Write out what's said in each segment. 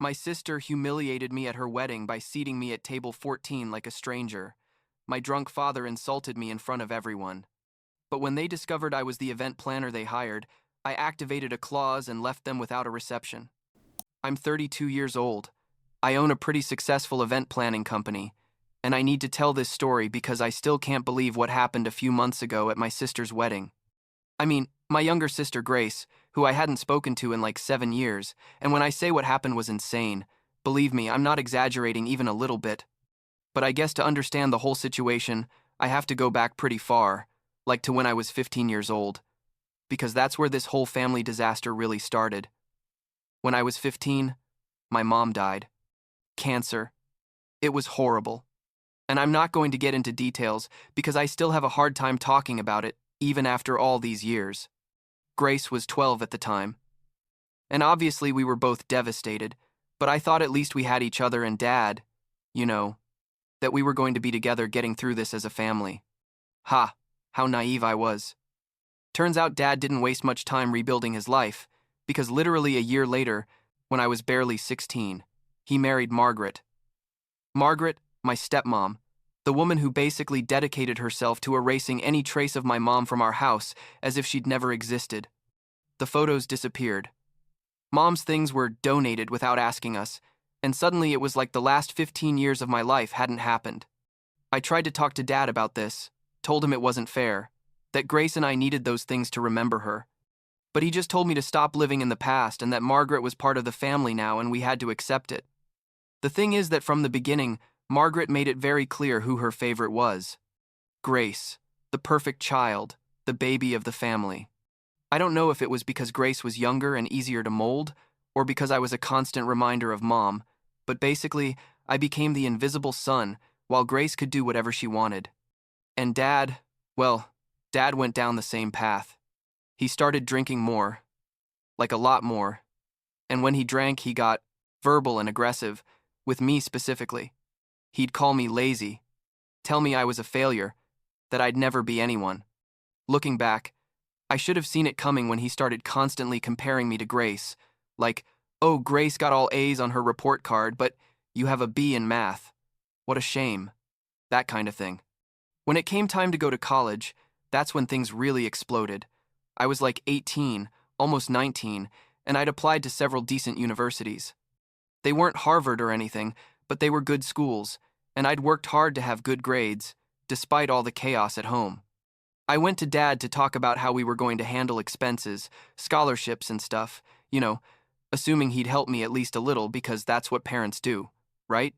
My sister humiliated me at her wedding by seating me at table 14 like a stranger. My drunk father insulted me in front of everyone. But when they discovered I was the event planner they hired, I activated a clause and left them without a reception. I'm 32 years old. I own a pretty successful event planning company, and I need to tell this story because I still can't believe what happened a few months ago at my sister's wedding. I mean, my younger sister Grace, who I hadn't spoken to in like 7 years, and when I say what happened was insane, believe me, I'm not exaggerating even a little bit. But I guess to understand the whole situation, I have to go back pretty far, like to when I was 15 years old, because that's where this whole family disaster really started. When I was 15, my mom died. Cancer. It was horrible. And I'm not going to get into details because I still have a hard time talking about it, even after all these years. Grace was 12 at the time. And obviously we were both devastated, but I thought at least we had each other and Dad, you know, that we were going to be together getting through this as a family. Ha, how naive I was. Turns out Dad didn't waste much time rebuilding his life, because literally a year later, when I was barely 16, he married Margaret. Margaret, my stepmom, the woman who basically dedicated herself to erasing any trace of my mom from our house as if she'd never existed. The photos disappeared. Mom's things were donated without asking us, and suddenly it was like the last 15 years of my life hadn't happened. I tried to talk to Dad about this, told him it wasn't fair, that Grace and I needed those things to remember her. But he just told me to stop living in the past and that Margaret was part of the family now and we had to accept it. The thing is that from the beginning, Margaret made it very clear who her favorite was. Grace, the perfect child, the baby of the family. I don't know if it was because Grace was younger and easier to mold, or because I was a constant reminder of Mom, but basically, I became the invisible son while Grace could do whatever she wanted. And Dad, well, Dad went down the same path. He started drinking more, like a lot more, and when he drank, he got verbal and aggressive, with me specifically. He'd call me lazy, tell me I was a failure, that I'd never be anyone. Looking back, I should have seen it coming when he started constantly comparing me to Grace, like, oh, Grace got all A's on her report card, but you have a B in math. What a shame. That kind of thing. When it came time to go to college, that's when things really exploded. I was like 18, almost 19, and I'd applied to several decent universities. They weren't Harvard or anything, but they were good schools, and I'd worked hard to have good grades, despite all the chaos at home. I went to Dad to talk about how we were going to handle expenses, scholarships and stuff, assuming he'd help me at least a little because that's what parents do, right?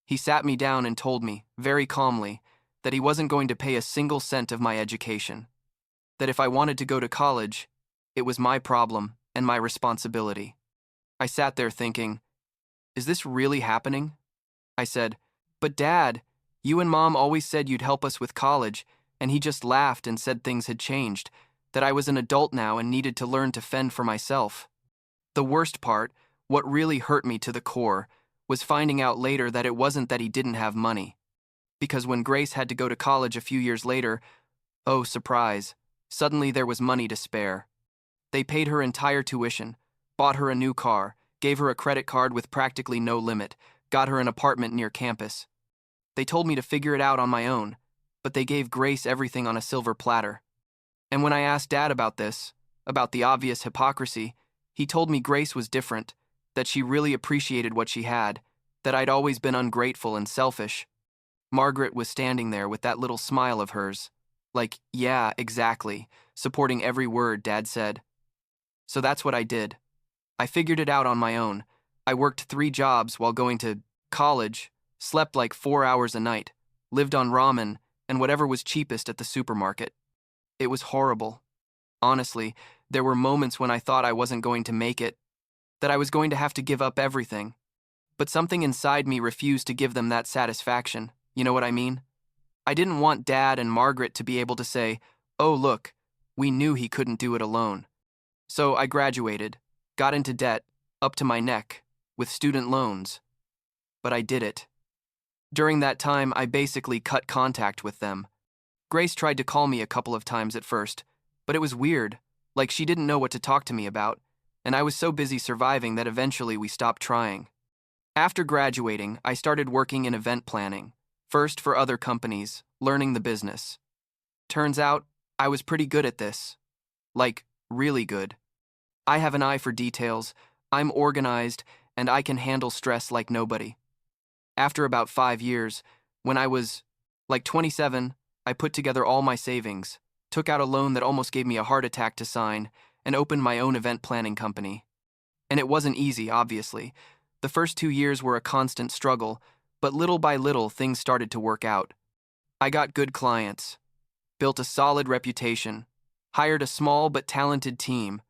He sat me down and told me, very calmly, that he wasn't going to pay a single cent of my education. That if I wanted to go to college, it was my problem and my responsibility. I sat there thinking, is this really happening? I said, but Dad, you and Mom always said you'd help us with college, and he just laughed and said things had changed, that I was an adult now and needed to learn to fend for myself. The worst part, what really hurt me to the core, was finding out later that it wasn't that he didn't have money. Because when Grace had to go to college a few years later, oh, surprise, suddenly there was money to spare. They paid her entire tuition, bought her a new car, gave her a credit card with practically no limit, got her an apartment near campus. They told me to figure it out on my own, but they gave Grace everything on a silver platter. And when I asked Dad about this, about the obvious hypocrisy, he told me Grace was different, that she really appreciated what she had, that I'd always been ungrateful and selfish. Margaret was standing there with that little smile of hers, like, yeah, exactly, supporting every word Dad said. So that's what I did. I figured it out on my own. I worked 3 jobs while going to college, slept like 4 hours a night, lived on ramen and whatever was cheapest at the supermarket. It was horrible. Honestly, there were moments when I thought I wasn't going to make it, that I was going to have to give up everything. But something inside me refused to give them that satisfaction, you know what I mean? I didn't want Dad and Margaret to be able to say, oh look, we knew he couldn't do it alone. So I graduated, got into debt, up to my neck, with student loans. But I did it. During that time, I basically cut contact with them. Grace tried to call me a couple of times at first, but it was weird, like she didn't know what to talk to me about, and I was so busy surviving that eventually we stopped trying. After graduating, I started working in event planning, first for other companies, learning the business. Turns out, I was pretty good at this. Like, really good. I have an eye for details, I'm organized, and I can handle stress like nobody. After about 5 years, when I was, like 27, I put together all my savings, took out a loan that almost gave me a heart attack to sign, and opened my own event planning company. And it wasn't easy, obviously. The first 2 years were a constant struggle, but little by little things started to work out. I got good clients, built a solid reputation, hired a small but talented team.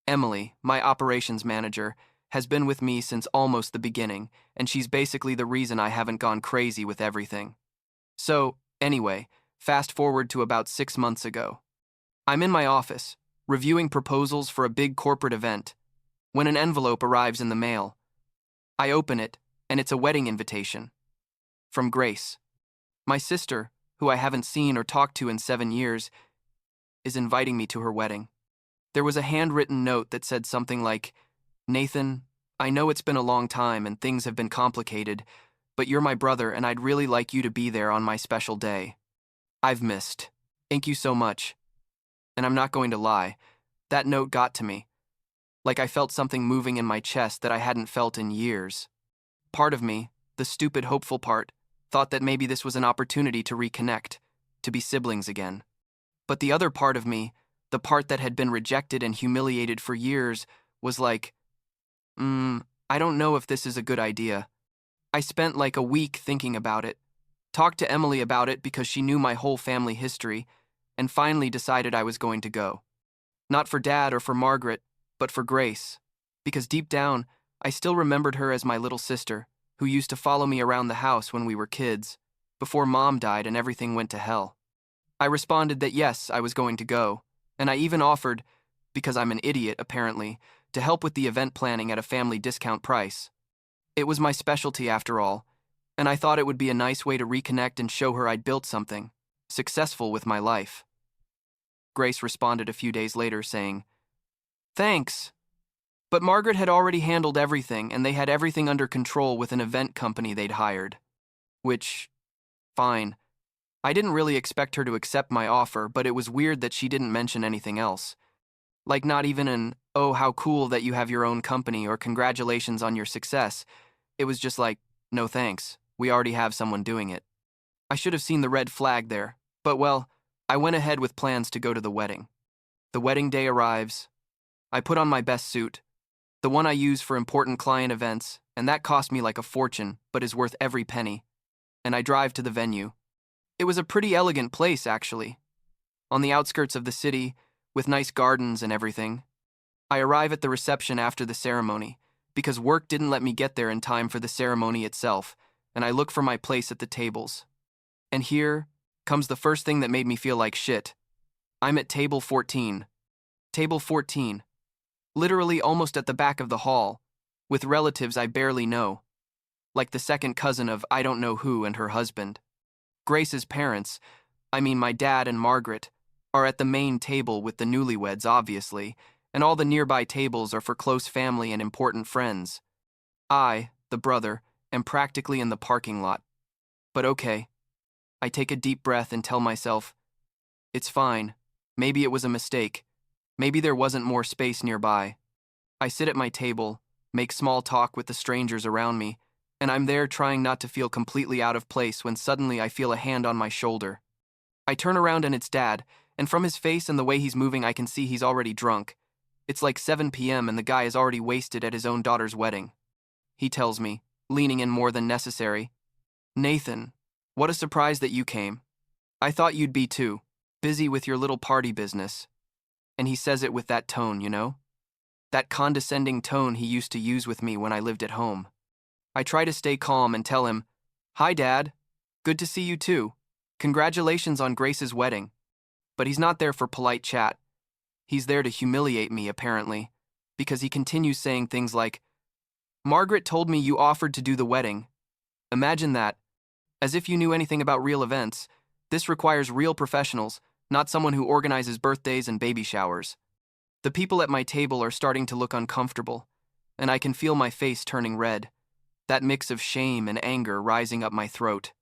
Emily, my operations manager, has been with me since almost the beginning, and she's basically the reason I haven't gone crazy with everything. So, anyway, fast forward to about 6 months ago. I'm in my office, reviewing proposals for a big corporate event, when an envelope arrives in the mail. I open it, and it's a wedding invitation. From Grace. My sister, who I haven't seen or talked to in 7 years, is inviting me to her wedding. There was a handwritten note that said something like, "Nathan, I know it's been a long time and things have been complicated, but you're my brother and I'd really like you to be there on my special day. I've missed. Thank you so much." And I'm not going to lie, that note got to me. Like I felt something moving in my chest that I hadn't felt in years. Part of me, the stupid hopeful part, thought that maybe this was an opportunity to reconnect, to be siblings again. But the other part of me, the part that had been rejected and humiliated for years, was like, I don't know if this is a good idea. I spent like a week thinking about it, talked to Emily about it because she knew my whole family history, and finally decided I was going to go. Not for Dad or for Margaret, but for Grace, because deep down, I still remembered her as my little sister, who used to follow me around the house when we were kids, before Mom died and everything went to hell. I responded that yes, I was going to go, and I even offered, because I'm an idiot apparently, to help with the event planning at a family discount price. It was my specialty after all, and I thought it would be a nice way to reconnect and show her I'd built something successful with my life. Grace responded a few days later saying, "Thanks. But Margaret had already handled everything and they had everything under control with an event company they'd hired." Which, fine. I didn't really expect her to accept my offer, but it was weird that she didn't mention anything else. Like not even an, "Oh, how cool that you have your own company," or "Congratulations on your success." It was just like, "No thanks, we already have someone doing it." I should have seen the red flag there, but well, I went ahead with plans to go to the wedding. The wedding day arrives. I put on my best suit, the one I use for important client events, and that cost me like a fortune, but is worth every penny. And I drive to the venue. It was a pretty elegant place, actually, on the outskirts of the city, with nice gardens and everything. I arrive at the reception after the ceremony, because work didn't let me get there in time for the ceremony itself, and I look for my place at the tables. And here comes the first thing that made me feel like shit. I'm at table 14. Table 14. Literally almost at the back of the hall, with relatives I barely know, like the second cousin of I don't know who and her husband. Grace's parents, I mean my dad and Margaret, are at the main table with the newlyweds, obviously, and all the nearby tables are for close family and important friends. I, the brother, am practically in the parking lot. But okay. I take a deep breath and tell myself, it's fine. Maybe it was a mistake. Maybe there wasn't more space nearby. I sit at my table, make small talk with the strangers around me, and I'm there trying not to feel completely out of place when suddenly I feel a hand on my shoulder. I turn around and it's Dad, and from his face and the way he's moving I can see he's already drunk. It's like 7 p.m. and the guy is already wasted at his own daughter's wedding. He tells me, leaning in more than necessary, "Nathan, what a surprise that you came. I thought you'd be too, busy with your little party business." And he says it with that tone, you know? That condescending tone he used to use with me when I lived at home. I try to stay calm and tell him, "Hi, Dad. Good to see you too. Congratulations on Grace's wedding." But he's not there for polite chat. He's there to humiliate me, apparently, because he continues saying things like, "Margaret told me you offered to do the wedding. Imagine that. As if you knew anything about real events. This requires real professionals, not someone who organizes birthdays and baby showers." The people at my table are starting to look uncomfortable, and I can feel my face turning red. that mix of shame and anger rising up my throat.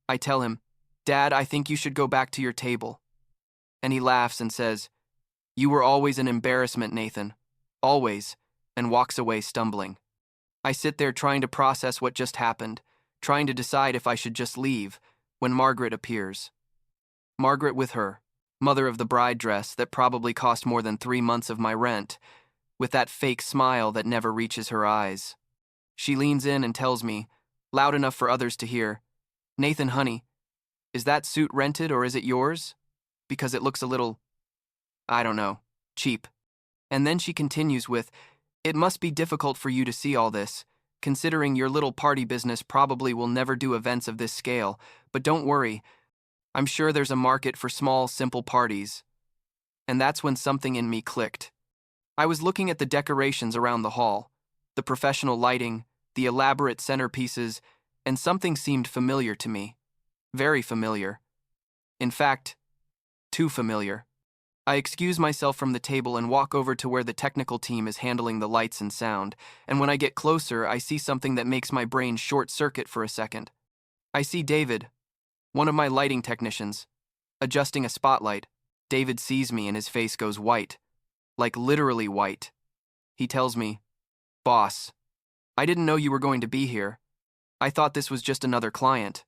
I tell him, "Dad, I think you should go back to your table." And he laughs and says, "You were always an embarrassment, Nathan. Always," and walks away stumbling. I sit there trying to process what just happened, trying to decide if I should just leave, when Margaret appears. Margaret with her, mother of the bride dress that probably cost more than 3 months of my rent, with that fake smile that never reaches her eyes. She leans in and tells me, loud enough for others to hear, "Nathan, honey, is that suit rented or is it yours? Because it looks a little, I don't know, cheap." And then she continues with, "It must be difficult for you to see all this, considering your little party business probably will never do events of this scale, but don't worry, I'm sure there's a market for small, simple parties." And that's when something in me clicked. I was looking at the decorations around the hall, the professional lighting, the elaborate centerpieces, and something seemed familiar to me. Very familiar. In fact, too familiar. I excuse myself from the table and walk over to where the technical team is handling the lights and sound, and when I get closer, I see something that makes my brain short-circuit for a second. I see David, one of my lighting technicians, adjusting a spotlight. David sees me and his face goes white, like literally white. He tells me, "Boss, I didn't know you were going to be here. I thought this was just another client."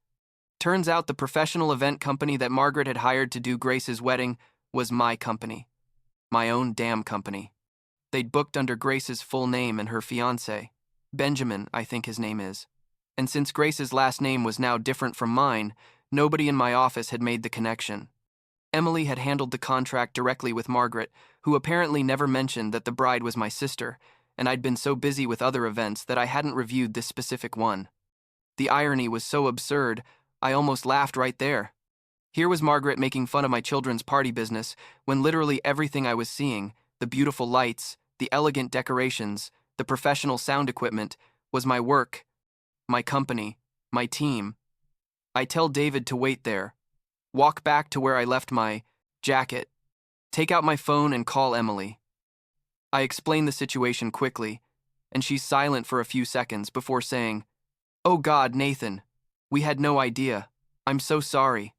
Turns out the professional event company that Margaret had hired to do Grace's wedding was my company. My own damn company. They'd booked under Grace's full name and her fiancé, Benjamin, I think his name is. And since Grace's last name was now different from mine, nobody in my office had made the connection. Emily had handled the contract directly with Margaret, who apparently never mentioned that the bride was my sister, and I'd been so busy with other events that I hadn't reviewed this specific one. The irony was so absurd, I almost laughed right there. Here was Margaret making fun of my children's party business, when literally everything I was seeing, the beautiful lights, the elegant decorations, the professional sound equipment, was my work, my company, my team. I tell David to wait there, walk back to where I left my jacket, take out my phone and call Emily. I explain the situation quickly, and she's silent for a few seconds before saying, "Oh God, Nathan, we had no idea. I'm so sorry."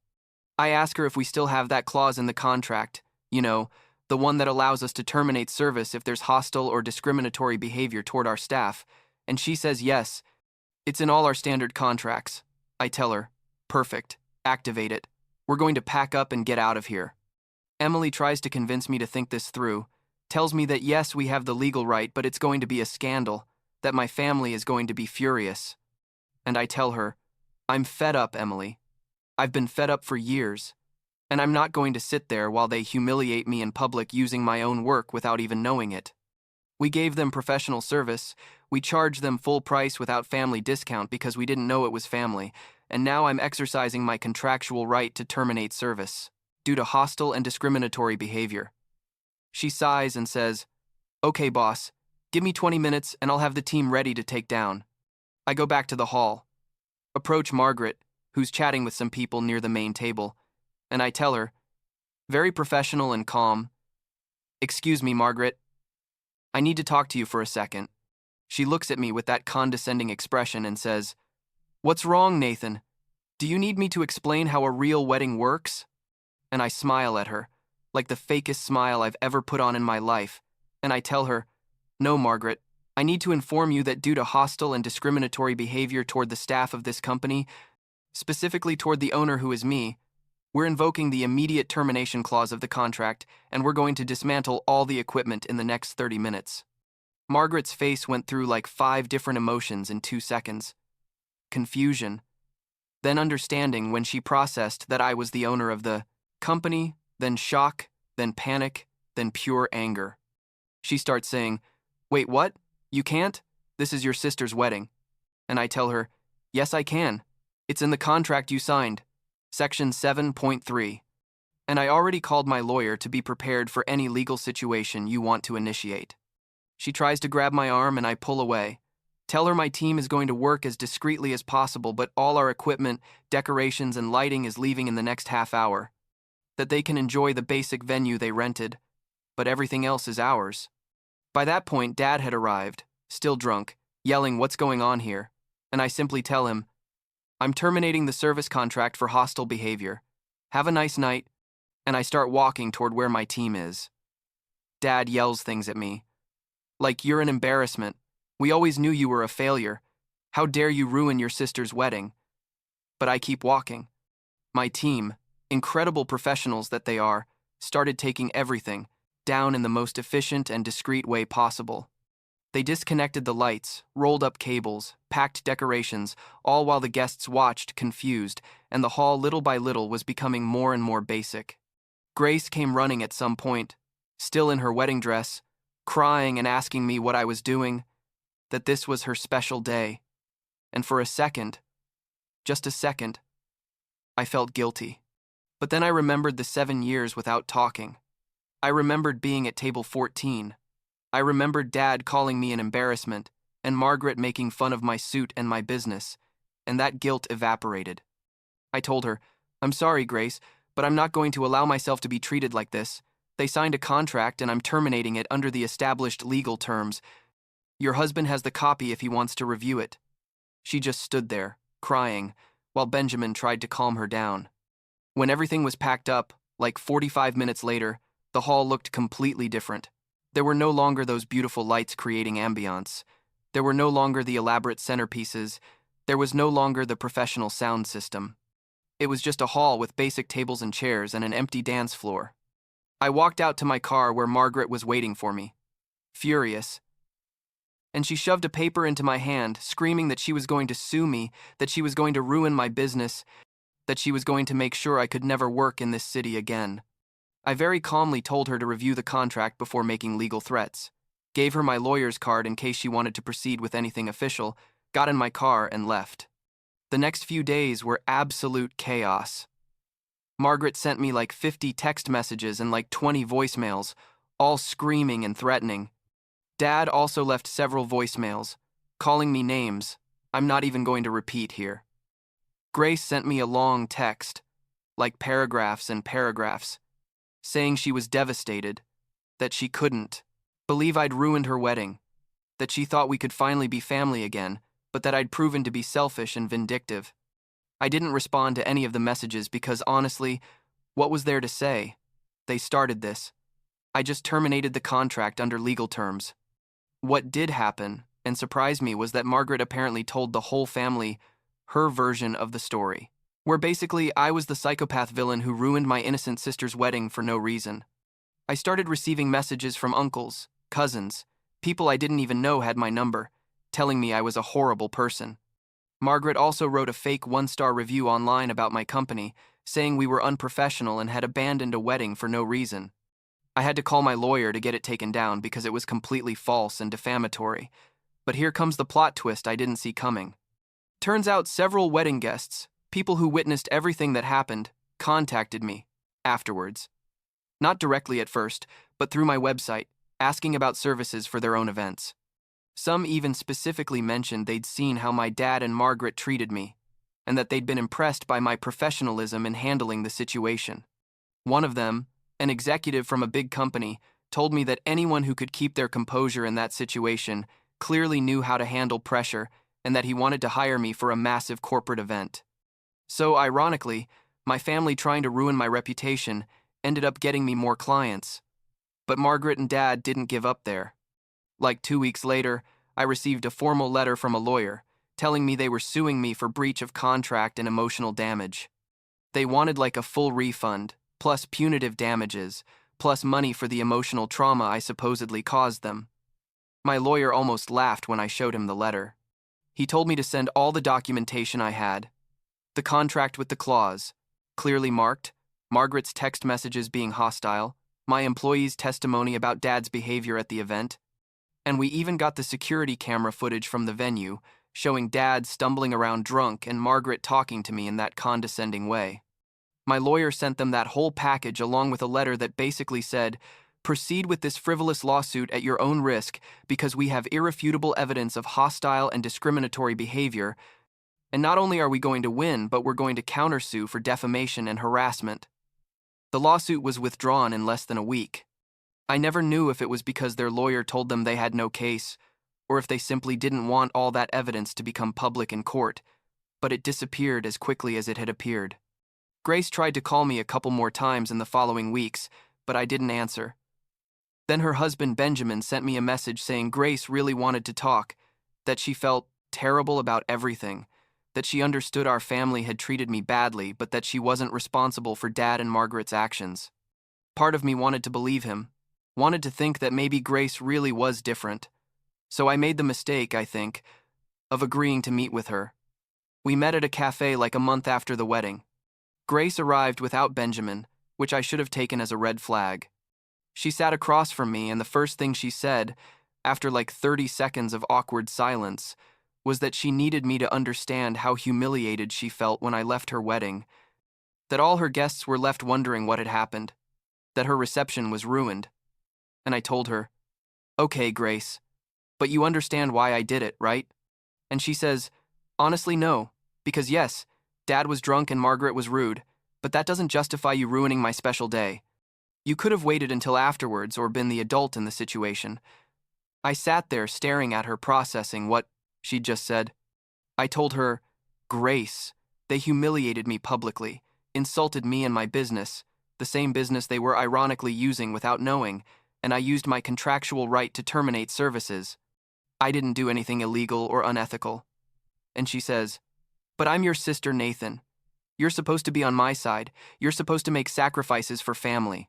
I ask her if we still have that clause in the contract, the one that allows us to terminate service if there's hostile or discriminatory behavior toward our staff, and she says yes, it's in all our standard contracts. I tell her, "Perfect, activate it. We're going to pack up and get out of here." Emily tries to convince me to think this through, tells me that yes, we have the legal right, but it's going to be a scandal, that my family is going to be furious. And I tell her, "I'm fed up, Emily. I've been fed up for years, and I'm not going to sit there while they humiliate me in public using my own work without even knowing it. We gave them professional service, we charged them full price without family discount because we didn't know it was family, and now I'm exercising my contractual right to terminate service, due to hostile and discriminatory behavior." She sighs and says, "Okay, boss, give me 20 minutes and I'll have the team ready to take down." I go back to the hall, approach Margaret, who's chatting with some people near the main table, and I tell her, very professional and calm, "Excuse me, Margaret. I need to talk to you for a second." She looks at me with that condescending expression and says, "What's wrong, Nathan? Do you need me to explain how a real wedding works?" And I smile at her, like the fakest smile I've ever put on in my life, and I tell her, "No, Margaret, I need to inform you that due to hostile and discriminatory behavior toward the staff of this company, specifically toward the owner who is me, we're invoking the immediate termination clause of the contract, and we're going to dismantle all the equipment in the next 30 minutes. Margaret's face went through like 5 different emotions in 2 seconds. Confusion, then understanding when she processed that I was the owner of the company, then shock, then panic, then pure anger. She starts saying, "Wait, what? You can't? This is your sister's wedding." And I tell her, "Yes, I can. It's in the contract you signed, Section 7.3. And I already called my lawyer to be prepared for any legal situation you want to initiate." She tries to grab my arm and I pull away. Tell her my team is going to work as discreetly as possible, but all our equipment, decorations, and lighting is leaving in the next half hour. That they can enjoy the basic venue they rented, but everything else is ours. By that point, Dad had arrived, still drunk, yelling, "What's going on here?" and I simply tell him, I'm terminating the service contract for hostile behavior. Have a nice night, and I start walking toward where my team is. Dad yells things at me. Like, you're an embarrassment. We always knew you were a failure. How dare you ruin your sister's wedding? But I keep walking. My team, incredible professionals that they are, started taking everything down in the most efficient and discreet way possible. They disconnected the lights, rolled up cables, packed decorations, all while the guests watched, confused, and the hall little by little was becoming more and more basic. Grace came running at some point, still in her wedding dress, crying and asking me what I was doing, that this was her special day. And for a second, just a second, I felt guilty. But then I remembered the 7 years without talking. I remembered being at table 14. I remembered Dad calling me an embarrassment, and Margaret making fun of my suit and my business, and that guilt evaporated. I told her, I'm sorry, Grace, but I'm not going to allow myself to be treated like this. They signed a contract and I'm terminating it under the established legal terms. Your husband has the copy if he wants to review it. She just stood there, crying, while Benjamin tried to calm her down. When everything was packed up, like 45 minutes later, the hall looked completely different. There were no longer those beautiful lights creating ambiance. There were no longer the elaborate centerpieces. There was no longer the professional sound system. It was just a hall with basic tables and chairs and an empty dance floor. I walked out to my car where Margaret was waiting for me, furious. And she shoved a paper into my hand, screaming that she was going to sue me, that she was going to ruin my business, that she was going to make sure I could never work in this city again. I very calmly told her to review the contract before making legal threats, gave her my lawyer's card in case she wanted to proceed with anything official, got in my car and left. The next few days were absolute chaos. Margaret sent me like 50 text messages and like 20 voicemails, all screaming and threatening. Dad also left several voicemails, calling me names I'm not even going to repeat here. Grace sent me a long text, like paragraphs and paragraphs, saying she was devastated, that she couldn't believe I'd ruined her wedding, that she thought we could finally be family again, but that I'd proven to be selfish and vindictive. I didn't respond to any of the messages because honestly, what was there to say? They started this. I just terminated the contract under legal terms. What did happen, and surprised me, was that Margaret apparently told the whole family her version of the story, where basically I was the psychopath villain who ruined my innocent sister's wedding for no reason. I started receiving messages from uncles, cousins, people I didn't even know had my number, telling me I was a horrible person. Margaret also wrote a fake 1-star review online about my company, saying we were unprofessional and had abandoned a wedding for no reason. I had to call my lawyer to get it taken down because it was completely false and defamatory. But here comes the plot twist I didn't see coming. Turns out several wedding guests, people who witnessed everything that happened, contacted me afterwards. Not directly at first, but through my website, asking about services for their own events. Some even specifically mentioned they'd seen how my dad and Margaret treated me, and that they'd been impressed by my professionalism in handling the situation. One of them, an executive from a big company, told me that anyone who could keep their composure in that situation clearly knew how to handle pressure and that he wanted to hire me for a massive corporate event. So, ironically, my family trying to ruin my reputation ended up getting me more clients. But Margaret and Dad didn't give up there. Like 2 weeks later, I received a formal letter from a lawyer telling me they were suing me for breach of contract and emotional damage. They wanted like a full refund, plus punitive damages, plus money for the emotional trauma I supposedly caused them. My lawyer almost laughed when I showed him the letter. He told me to send all the documentation I had. The contract with the clause, clearly marked, Margaret's text messages being hostile, my employee's testimony about Dad's behavior at the event, and we even got the security camera footage from the venue, showing Dad stumbling around drunk and Margaret talking to me in that condescending way. My lawyer sent them that whole package along with a letter that basically said, proceed with this frivolous lawsuit at your own risk because we have irrefutable evidence of hostile and discriminatory behavior, and not only are we going to win, but we're going to countersue for defamation and harassment. The lawsuit was withdrawn in less than a week. I never knew if it was because their lawyer told them they had no case, or if they simply didn't want all that evidence to become public in court, but it disappeared as quickly as it had appeared. Grace tried to call me a couple more times in the following weeks, but I didn't answer. Then her husband Benjamin sent me a message saying Grace really wanted to talk, that she felt terrible about everything, that she understood our family had treated me badly, but that she wasn't responsible for Dad and Margaret's actions. Part of me wanted to believe him, wanted to think that maybe Grace really was different. So I made the mistake, I think, of agreeing to meet with her. We met at a cafe like a month after the wedding. Grace arrived without Benjamin, which I should have taken as a red flag. She sat across from me, and the first thing she said, after like 30 seconds of awkward silence, was that she needed me to understand how humiliated she felt when I left her wedding, that all her guests were left wondering what had happened, that her reception was ruined. And I told her, "Okay, Grace, but you understand why I did it, right?" And she says, "Honestly, no, because yes, Dad was drunk and Margaret was rude, but that doesn't justify you ruining my special day. You could have waited until afterwards or been the adult in the situation." I sat there staring at her, processing what she'd just said. I told her, "Grace, they humiliated me publicly, insulted me and my business, the same business they were ironically using without knowing, and I used my contractual right to terminate services. I didn't do anything illegal or unethical." And she says, "But I'm your sister, Nathan. You're supposed to be on my side. You're supposed to make sacrifices for family."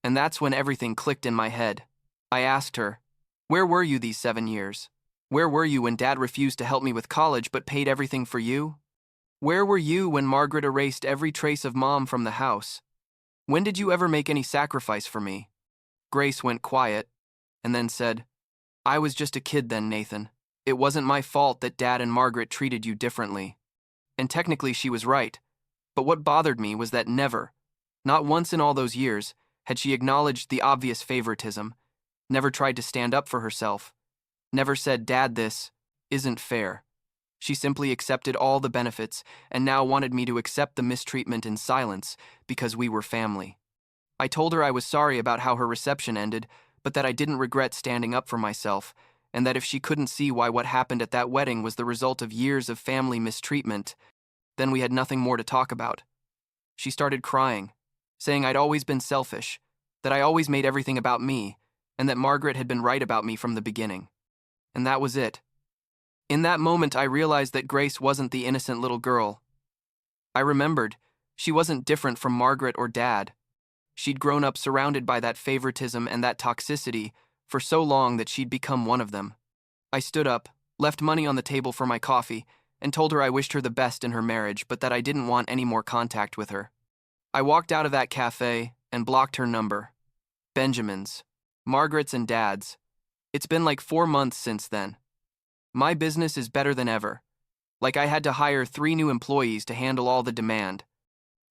And that's when everything clicked in my head. I asked her, "Where were you these 7 years? Where were you when Dad refused to help me with college but paid everything for you? Where were you when Margaret erased every trace of Mom from the house? When did you ever make any sacrifice for me?" Grace went quiet, and then said, "I was just a kid then, Nathan. It wasn't my fault that Dad and Margaret treated you differently." And technically she was right, but what bothered me was that never, not once in all those years, had she acknowledged the obvious favoritism, never tried to stand up for herself, never said, "Dad, this isn't fair." She simply accepted all the benefits and now wanted me to accept the mistreatment in silence because we were family. I told her I was sorry about how her reception ended, but that I didn't regret standing up for myself, and that if she couldn't see why what happened at that wedding was the result of years of family mistreatment, then we had nothing more to talk about. She started crying, saying I'd always been selfish, that I always made everything about me, and that Margaret had been right about me from the beginning. And that was it. In that moment, I realized that Grace wasn't the innocent little girl. I remembered she wasn't different from Margaret or Dad. She'd grown up surrounded by that favoritism and that toxicity for so long that she'd become one of them. I stood up, left money on the table for my coffee, and told her I wished her the best in her marriage, but that I didn't want any more contact with her. I walked out of that cafe and blocked her number. Benjamin's, Margaret's, and Dad's. It's been like 4 months since then. My business is better than ever. Like I had to hire 3 new employees to handle all the demand.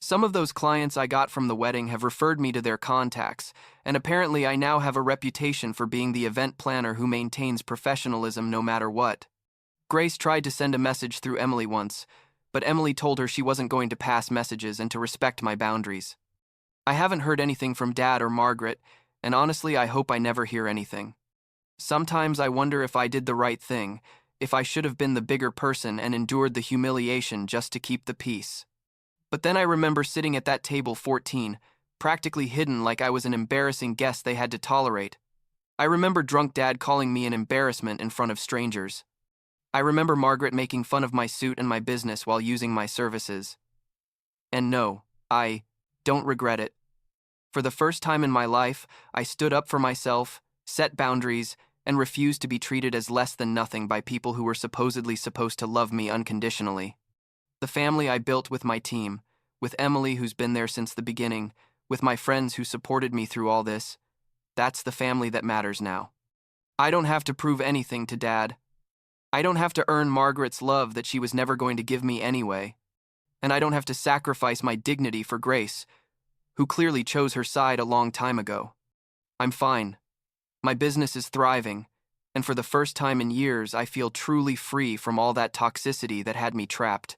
Some of those clients I got from the wedding have referred me to their contacts, and apparently I now have a reputation for being the event planner who maintains professionalism no matter what. Grace tried to send a message through Emily once, but Emily told her she wasn't going to pass messages and to respect my boundaries. I haven't heard anything from Dad or Margaret, and honestly I hope I never hear anything. Sometimes I wonder if I did the right thing, if I should have been the bigger person and endured the humiliation just to keep the peace. But then I remember sitting at that table 14, practically hidden like I was an embarrassing guest they had to tolerate. I remember drunk Dad calling me an embarrassment in front of strangers. I remember Margaret making fun of my suit and my business while using my services. And no, I don't regret it. For the first time in my life, I stood up for myself, set boundaries, and refused to be treated as less than nothing by people who were supposedly supposed to love me unconditionally. The family I built with my team, with Emily who's been there since the beginning, with my friends who supported me through all this, that's the family that matters now. I don't have to prove anything to Dad. I don't have to earn Margaret's love that she was never going to give me anyway. And I don't have to sacrifice my dignity for Grace, who clearly chose her side a long time ago. I'm fine. My business is thriving, and for the first time in years I feel truly free from all that toxicity that had me trapped.